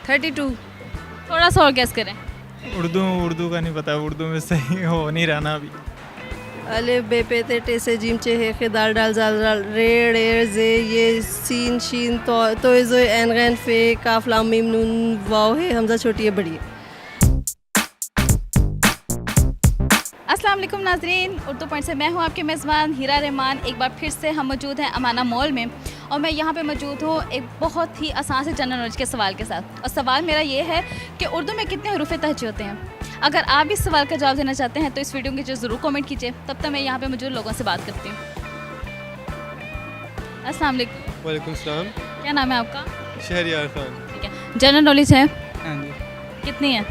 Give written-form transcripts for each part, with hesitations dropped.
32। थोड़ा सा और गैस करें। उर्दू का नहीं पता, उर्दू में सही हो नहीं रहा ना अभी। अलिफ बे पे ते टे से जीम चे हे खे दाल डाल जाल जाल रे रे जे ये सीन शीन तो जो एन गैन फे काफ लाम मीम नून वाव है हमजा छोटी है बड़ी है। अस्सलाम वालेकुम नाजरीन, उर्दू पॉइंट से मैं हूँ आपके मेज़बान हीरा रहमान। एक बार फिर से हम मौजूद हैं अमाना मॉल में और मैं यहाँ पे मौजूद हूँ एक बहुत ही आसान से जनरल नॉलेज के सवाल के साथ। और सवाल मेरा ये है कि उर्दू में कितने हरूफ तहज्जी होते हैं। अगर आप भी इस सवाल का जवाब देना चाहते हैं तो इस वीडियो के नीचे ज़रूर कमेंट कीजिए। तब तक मैं यहाँ पे मौजूद लोगों से बात करती हूँ। अस्सलाम वालेकुम। वालेकुम सलाम। क्या नाम है आपका? शहरियार खान। ठीक है, जनरल नॉलेज है हाँ जी, कितनी है?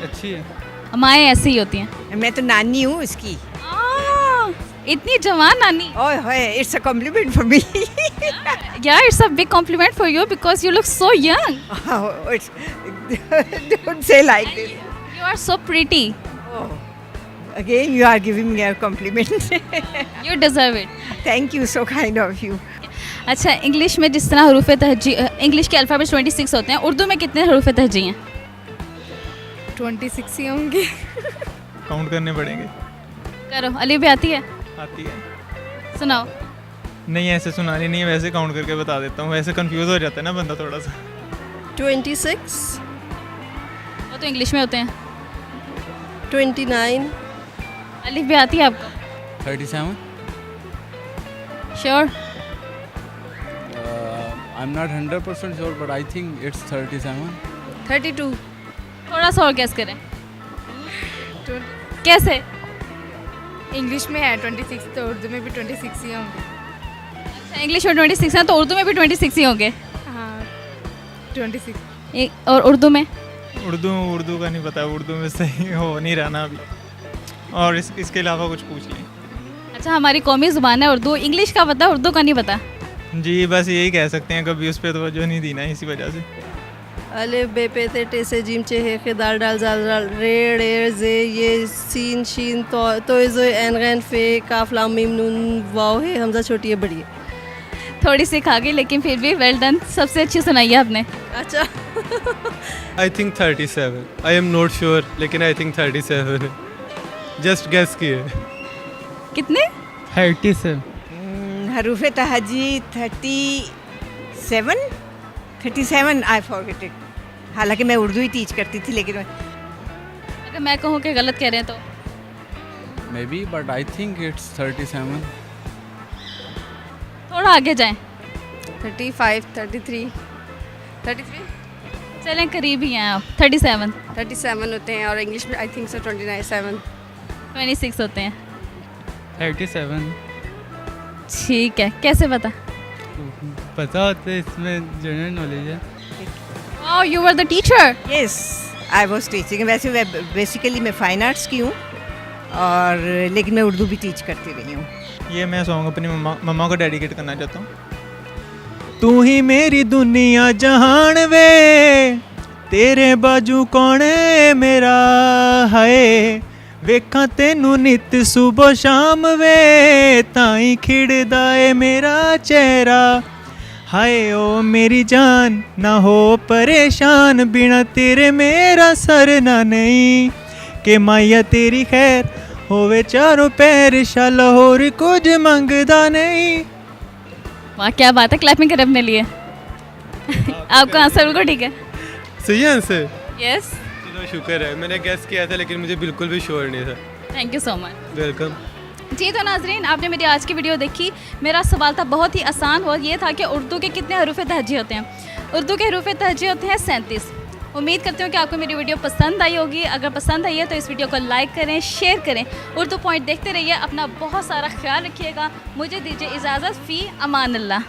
अच्छी है। माएँ ऐसी ही होती हैं। मैं तो नानी हूँ उसकी। इतनी जवान नानी। ओए होए, it's a compliment for me. Yeah, it's a big compliment for you because you look so young. Don't say like this. You are so pretty. Oh, again you are giving me a compliment. You deserve it. Thank you, so kind of you. अच्छा, English में जिस तरह हरूफ तहज्जी, English के alphabet 26 होते हैं, उर्दू में कितने हरूफ तहज्जी हैं? 26 ही होंगे। काउंट करने पड़ेंगे। करो, अली भी आती है? आती है। सुनाओ। नहीं, ऐसे सुनानी नहीं है, वैसे काउंट करके बता देता हूँ। वैसे कंफ्यूज हो जाता है ना बंदा थोड़ा सा। 26, वो तो इंग्लिश में होते हैं। 29, अली भी आती है आपको? 37. Sure? I'm not 100% sure, but I think it's 37. 32, थोड़ा सा और गैस करें। कैसे? इंग्लिश में है 26 तो उर्दू में भी 26 ही होंगे। अच्छा, इंग्लिश में 26 हैं तो उर्दू में भी 26 ही होंगे। हाँ 26। और उर्दू में? उर्दू का नहीं पता, उर्दू में सही हो नहीं रहा ना अभी। और इसके अलावा कुछ पूछ लें। अच्छा, हमारी कौमी ज़ुबान है उर्दू, इंग्लिश का पता, उर्दू का नहीं पता। जी, बस यही कह सकते हैं, कभी उस पर तवज्जो नहीं दी ना इसी वजह से। अलिफ बे पे ते टे से जीम चे हे खे दाल डाल जाल जाल रे रे जे ये सीन शीन तो जो एन गैन फे काफ लाम मीम नून वाव है हमजा छोटी है बड़ी है। थोड़ी सी खा गई लेकिन फिर भी वेल डन, सबसे अच्छी सुनाई है आपने। अच्छा। I think 37। I am not sure, लेकिन आई थिंक 37 है। जस्ट गेस किए। कितने? 37। हरूफ तहजी 37 आई फॉरगेट इट। हालांकि मैं उर्दू ही टीच करती थी, लेकिन अगर मैं कहूँ कि गलत कह रहे हैं तो? Maybe, but I think it's 37. थोड़ा आगे जाएं। 35, 33, 33, चलें, करीब ही हैं आप। 37, 37 होते हैं और इंग्लिश में आई थिंक सो 27। 26 होते हैं। 37 ठीक है, कैसे पता? पता होता है, इसमें जनरल नॉलेज है। Wow, you were the teacher. Yes, I was teaching. वैसे बेसिकली मैं फाइन आर्ट्स की हूँ, और लेकिन मैं उर्दू भी टीच करती रही हूँ। ये मैं सॉन्ग अपनी मम्मा को डेडिकेट करना चाहता हूँ। तू ही मेरी दुनिया जहान वे, तेरे बाजू कौन है मेरा है, वेखा तेनू नित सुबह शाम वे, ताई खिड़दा है मेरा चेहरा, हाय ओ मेरी जान ना हो परेशान, बिना तेरे मेरा सरना नहीं, के माया तेरी खैर होवे चारों पैर, शाल होर कुछ मंगदा नहीं। वाह, क्या बात है, क्लैपिंग करें अपने लिए। आपका आंसर बिल्कुल ठीक है। सही आंसर। यस, चलो शुक्र है, मैंने गेस किया था लेकिन मुझे बिल्कुल भी श्योर नहीं था। Thank you so much. Welcome. जी तो नाजरीन, आपने मेरी आज की वीडियो देखी। मेरा सवाल था बहुत ही आसान और ये था कि उर्दू के कितने हरूफ तहज्जी होते हैं। उर्दू के हरूफ तहज्जी होते हैं 37। उम्मीद करती हूँ कि आपको मेरी वीडियो पसंद आई होगी। अगर पसंद आई है तो इस वीडियो को लाइक करें, शेयर करें। उर्दू पॉइंट देखते रहिए। अपना बहुत सारा ख्याल रखिएगा। मुझे दीजिए इजाज़त। फ़ी अमान अल्लाह।